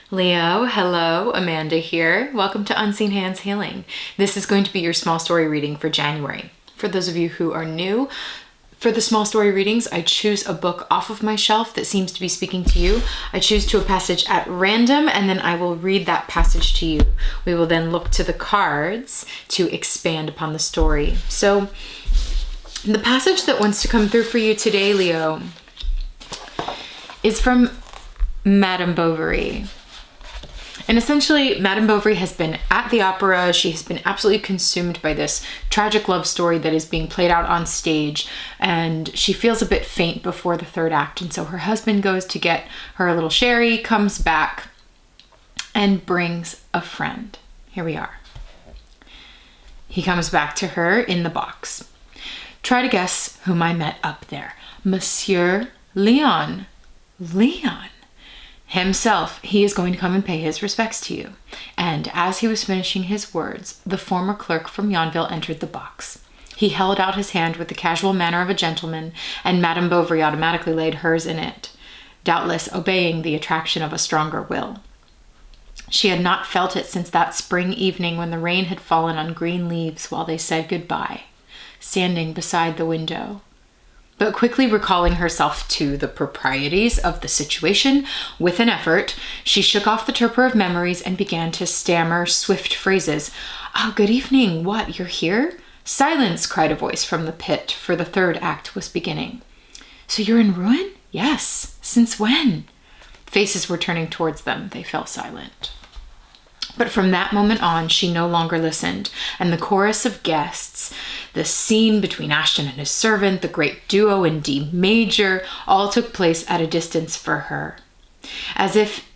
Leo, hello, Amanda here. Welcome to Unseen Hands Healing. This is going to be your small story reading for January. For those of you who are new, for the small story readings, I choose a book off of my shelf that seems to be speaking to you. I choose to a passage at random, and then I will read that passage to you. We will then look to the cards to expand upon the story. So, the passage that wants to come through for you today, Leo, is from Madame Bovary. And essentially, Madame Bovary has been at the opera. She has been absolutely consumed by this tragic love story that is being played out on stage. And she feels a bit faint before the third act. And so her husband goes to get her a little sherry, comes back, and brings a friend. Here we are. He comes back to her in the box. Try to guess whom I met up there. Monsieur Leon. Leon. Himself, he is going to come and pay his respects to you. And as he was finishing his words, the former clerk from Yonville entered the box. He held out his hand with the casual manner of a gentleman, and Madame Bovary automatically laid hers in it, doubtless obeying the attraction of a stronger will. She had not felt it since that spring evening when the rain had fallen on green leaves while they said goodbye, standing beside the window. But quickly recalling herself to the proprieties of the situation, with an effort, she shook off the torpor of memories and began to stammer swift phrases. "Oh, good evening. What, you're here?" "Silence," cried a voice from the pit, for the third act was beginning. "So you're in ruin?" "Yes. Since when?" Faces were turning towards them. They fell silent. But from that moment on, she no longer listened, and the chorus of guests, the scene between Ashton and his servant, the great duo in D major, all took place at a distance for her, as if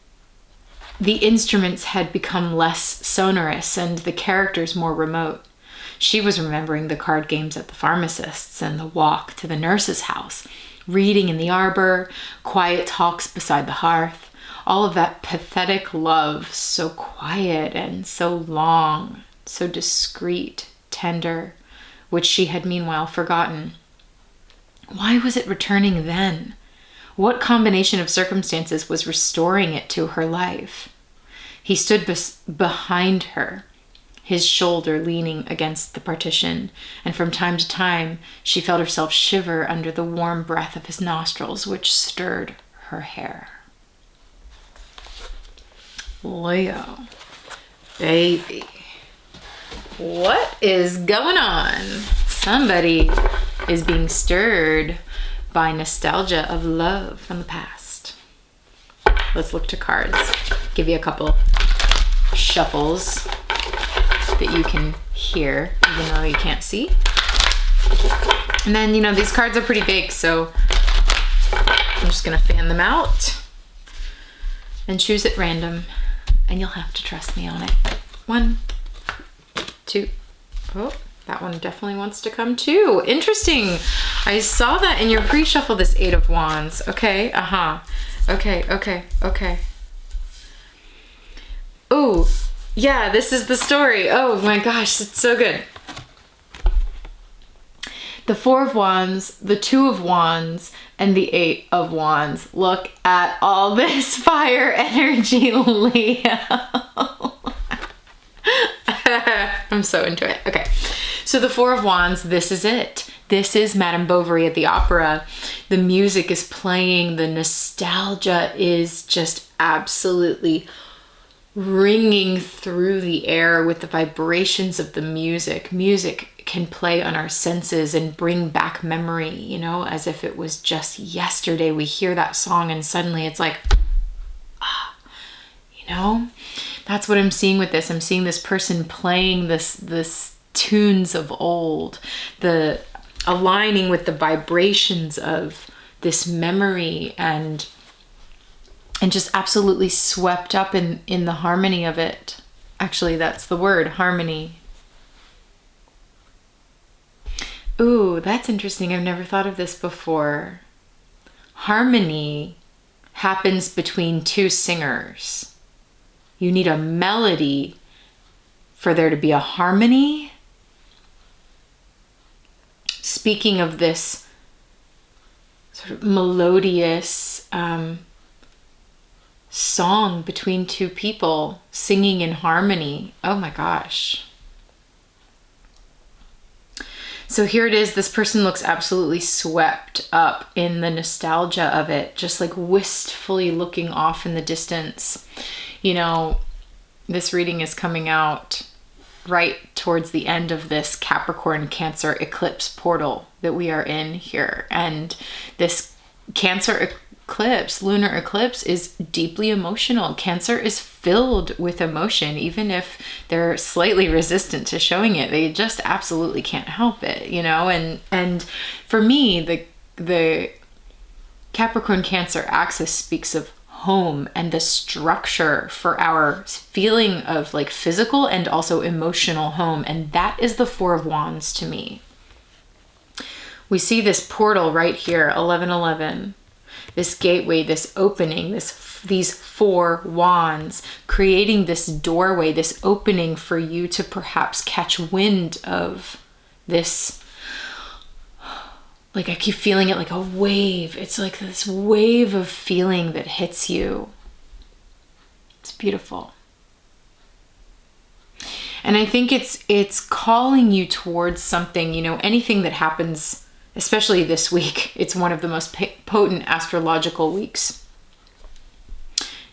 the instruments had become less sonorous and the characters more remote. She was remembering the card games at the pharmacists and the walk to the nurse's house, reading in the arbor, quiet talks beside the hearth. All of that pathetic love, so quiet and so long, so discreet, tender, which she had meanwhile forgotten. Why was it returning then? What combination of circumstances was restoring it to her life? He stood behind her, his shoulder leaning against the partition, and from time to time she felt herself shiver under the warm breath of his nostrils, which stirred her hair. Leo, baby, what is going on? Somebody is being stirred by nostalgia of love from the past. Let's look to cards. Give you a couple shuffles that you can hear, even though you can't see. And then, these cards are pretty big, so I'm just gonna fan them out and choose at random. And you'll have to trust me on it. 1, 2. Oh, that one definitely wants to come too. Interesting. I saw that in your pre-shuffle, this 8 of Wands. Okay, Okay. Oh, yeah, this is the story. Oh my gosh, it's so good. The 4 of Wands, the 2 of Wands, and the 8 of Wands. Look at all this fire energy, Leo. I'm so into it. Okay, so the 4 of Wands, this is it. This is Madame Bovary at the opera. The music is playing. The nostalgia is just absolutely ringing through the air with the vibrations of the music. Music can play on our senses and bring back memory, as if it was just yesterday. We hear that song and suddenly it's like, that's what I'm seeing with this. I'm seeing this person playing this tunes of old, the aligning with the vibrations of this memory and just absolutely swept up in the harmony of it. Actually, that's the word, harmony. Ooh, that's interesting. I've never thought of this before. Harmony happens between two singers. You need a melody for there to be a harmony. Speaking of this sort of melodious, song between two people singing in harmony. Oh my gosh. So here it is. This person looks absolutely swept up in the nostalgia of it, just like wistfully looking off in the distance. You know, this reading is coming out right towards the end of this Capricorn Cancer eclipse portal that we are in here. And this Cancer eclipse, lunar eclipse, is deeply emotional. Cancer is filled with emotion, even if they're slightly resistant to showing it. They just absolutely can't help it, you know? And for me, the Capricorn Cancer axis speaks of home and the structure for our feeling of like physical and also emotional home. And that is the Four of Wands to me. We see this portal right here, 1111, this gateway, this opening, these four wands, creating this doorway, this opening for you to perhaps catch wind of this. Like I keep feeling it like a wave. It's like this wave of feeling that hits you. It's beautiful. And I think it's calling you towards something, you know, anything that happens, especially this week. It's one of the most potent astrological weeks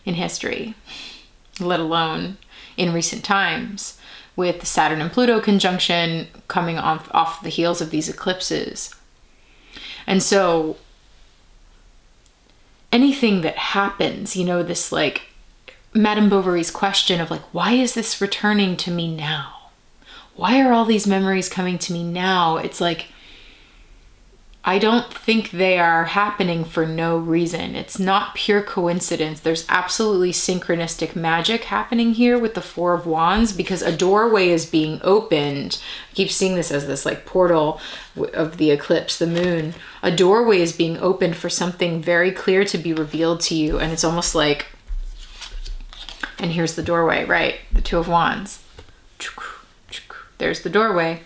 in history, let alone in recent times, with the Saturn and Pluto conjunction coming off the heels of these eclipses. And so anything that happens, you know, this like Madame Bovary's question of like, why is this returning to me now? Why are all these memories coming to me now? It's like, I don't think they are happening for no reason. It's not pure coincidence. There's absolutely synchronistic magic happening here with the Four of Wands, because a doorway is being opened. I keep seeing this as this like portal of the eclipse, the moon. A doorway is being opened for something very clear to be revealed to you. And it's almost like, and here's the doorway, right? The Two of Wands. There's the doorway.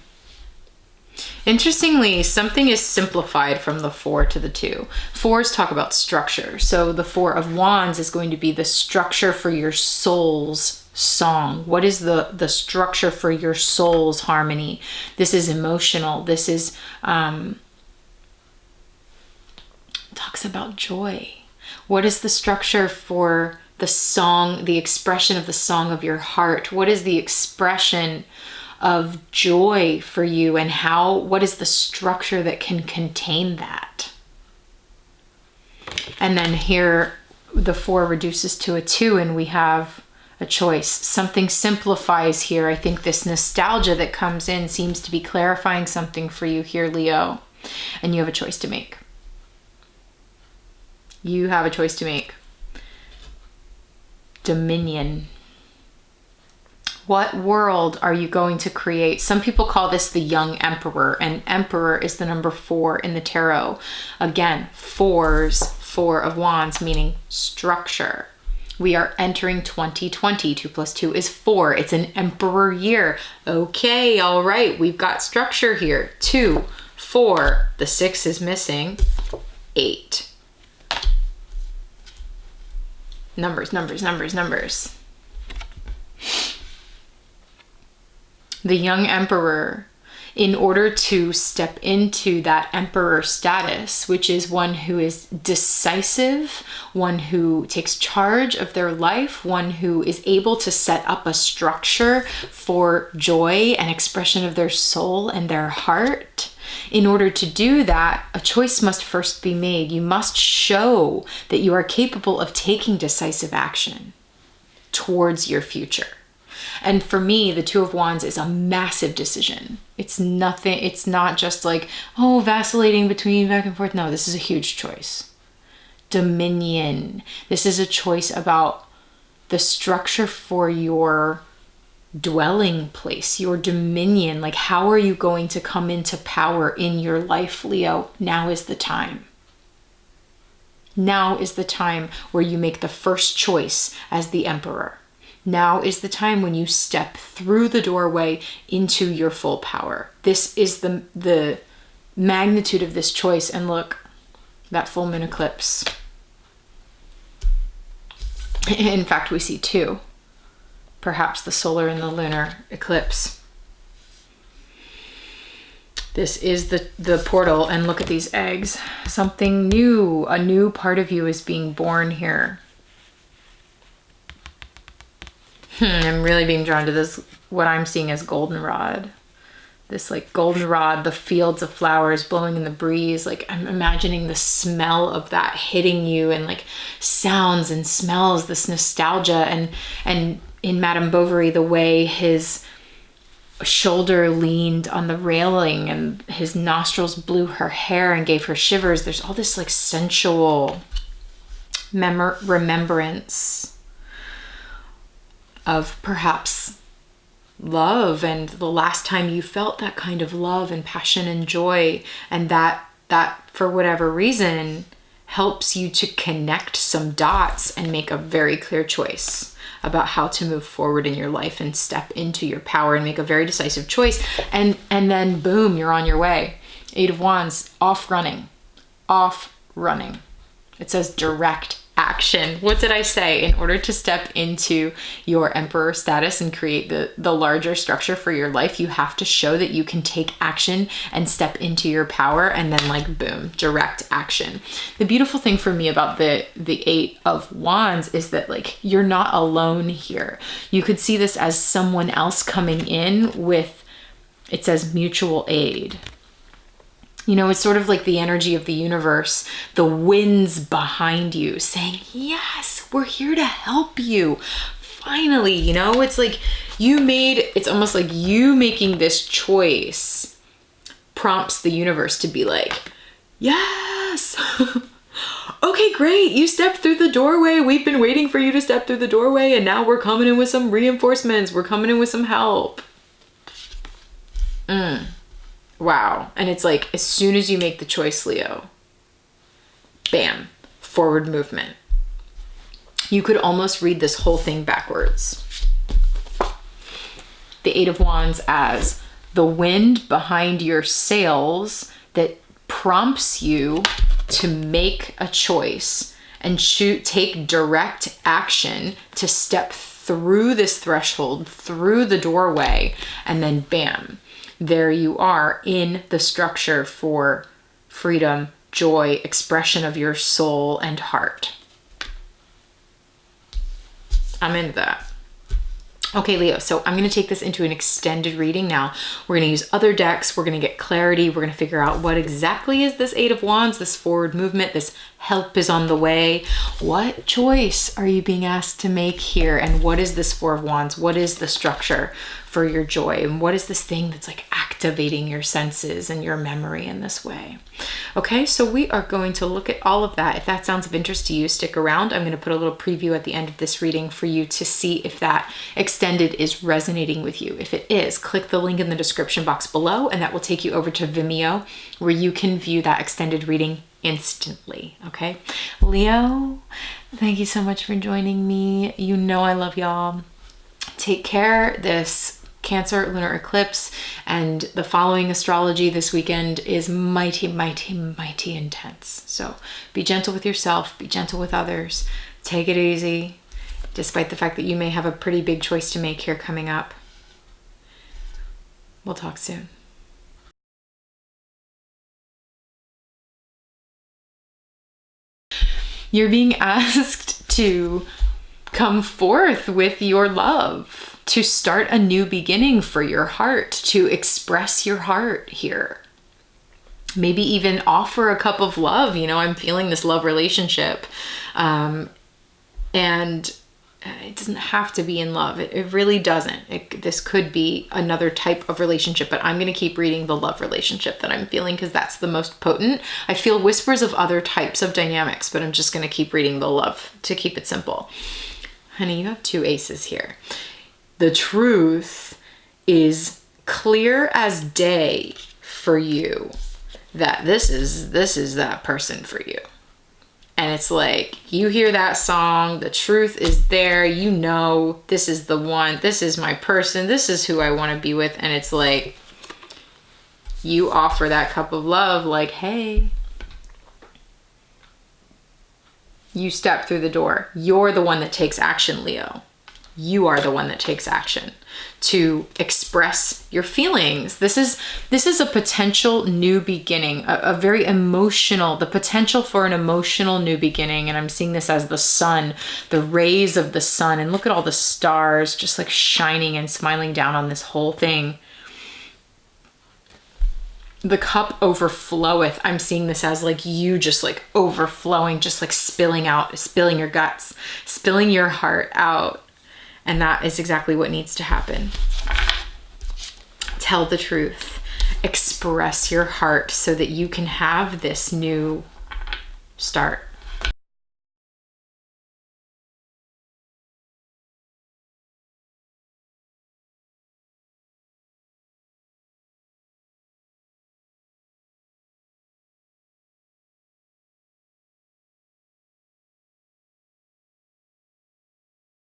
Interestingly, something is simplified from the four to the two. Fours talk about structure. So the Four of Wands is going to be the structure for your soul's song. What is the structure for your soul's harmony? This is emotional. This is, talks about joy. What is the structure for the song, the expression of the song of your heart? What is the expression of joy for you, and what is the structure that can contain that? And then here the four reduces to a two, and we have a choice. Something simplifies here. I think this nostalgia that comes in seems to be clarifying something for you here, Leo, and you have a choice to make. You have a choice to make. Dominion. What world are you going to create? Some people call this the young emperor, and emperor is the number 4 in the tarot. Again, fours, Four of Wands, meaning structure. We are entering 2020. 2 plus 2 is 4. It's an emperor year. Okay, all right. We've got structure here. 2, 4. The 6 is missing. 8. Numbers, numbers, numbers, numbers. The young emperor, in order to step into that emperor status, which is one who is decisive, one who takes charge of their life, one who is able to set up a structure for joy and expression of their soul and their heart. In order to do that, a choice must first be made. You must show that you are capable of taking decisive action towards your future. And for me, the Two of Wands is a massive decision. It's nothing, it's not just like, oh, vacillating between back and forth. No, this is a huge choice. Dominion. This is a choice about the structure for your dwelling place, your dominion. Like, how are you going to come into power in your life, Leo? Now is the time. Now is the time where you make the first choice as the emperor. Now is the time when you step through the doorway into your full power. This is the magnitude of this choice. And look, that full moon eclipse. In fact, we see two, perhaps the solar and the lunar eclipse. This is the portal, and look at these eggs. Something new, a new part of you is being born here. I'm really being drawn to this, what I'm seeing as goldenrod. This like goldenrod, the fields of flowers blowing in the breeze. Like I'm imagining the smell of that hitting you, and like sounds and smells, this nostalgia. And in Madame Bovary, the way his shoulder leaned on the railing and his nostrils blew her hair and gave her shivers. There's all this like sensual remembrance of perhaps love, and the last time you felt that kind of love and passion and joy, and that for whatever reason helps you to connect some dots and make a very clear choice about how to move forward in your life and step into your power and make a very decisive choice, and then boom, you're on your way. 8 of Wands, off running. It says direct action. What did I say? In order to step into your emperor status and create the larger structure for your life, you have to show that you can take action and step into your power, and then like boom, direct action. The beautiful thing for me about the 8 of Wands is that like you're not alone here. You could see this as someone else coming in with, it says mutual aid. You know, it's sort of like the energy of the universe, the winds behind you saying, yes, we're here to help you. Finally, you know, it's like it's almost like you making this choice prompts the universe to be like, yes. Okay, great. You stepped through the doorway. We've been waiting for you to step through the doorway, and now we're coming in with some reinforcements. We're coming in with some help. Wow. And it's like, as soon as you make the choice, Leo, bam, forward movement. You could almost read this whole thing backwards. The 8 of Wands as the wind behind your sails that prompts you to make a choice and take direct action to step through this threshold, through the doorway, and then bam, there you are in the structure for freedom, joy, expression of your soul and heart. I'm into that. Okay, Leo, so I'm going to take this into an extended reading now. We're going to use other decks. We're going to get clarity. We're going to figure out what exactly is this 8 of Wands, this forward movement, this help is on the way. What choice are you being asked to make here? And what is this 4 of Wands? What is the structure for your joy? And what is this thing that's like activating your senses and your memory in this way? Okay, so we are going to look at all of that. If that sounds of interest to you, stick around. I'm going to put a little preview at the end of this reading for you to see if that extended is resonating with you. If it is, click the link in the description box below, and that will take you over to Vimeo, where you can view that extended reading instantly. Okay, Leo, thank you so much for joining me. You know I love y'all. Take care. This Cancer lunar eclipse and the following astrology this weekend is mighty, mighty, mighty intense. So be gentle with yourself, be gentle with others, take it easy, despite the fact that you may have a pretty big choice to make here coming up. We'll talk soon. You're being asked to come forth with your love, to start a new beginning for your heart, to express your heart here. Maybe even offer a cup of love. You know, I'm feeling this love relationship. And it doesn't have to be in love. It really doesn't. This could be another type of relationship, but I'm going to keep reading the love relationship that I'm feeling because that's the most potent. I feel whispers of other types of dynamics, but I'm just going to keep reading the love to keep it simple. Honey, you have 2 aces here. The truth is clear as day for you that this is that person for you. And it's like, you hear that song, the truth is there, you know, this is the one, this is my person, this is who I want to be with. And it's like, you offer that cup of love like, hey, You step through the door. You're the one that takes action, Leo. You are the one that takes action to express your feelings. This is a potential new beginning, a very emotional, the potential for an emotional new beginning. And I'm seeing this as the sun, the rays of the sun. And look at all the stars just like shining and smiling down on this whole thing. The cup overfloweth. I'm seeing this as like you just like overflowing, just like spilling out, spilling your guts, spilling your heart out. And that is exactly what needs to happen. Tell the truth. Express your heart so that you can have this new start.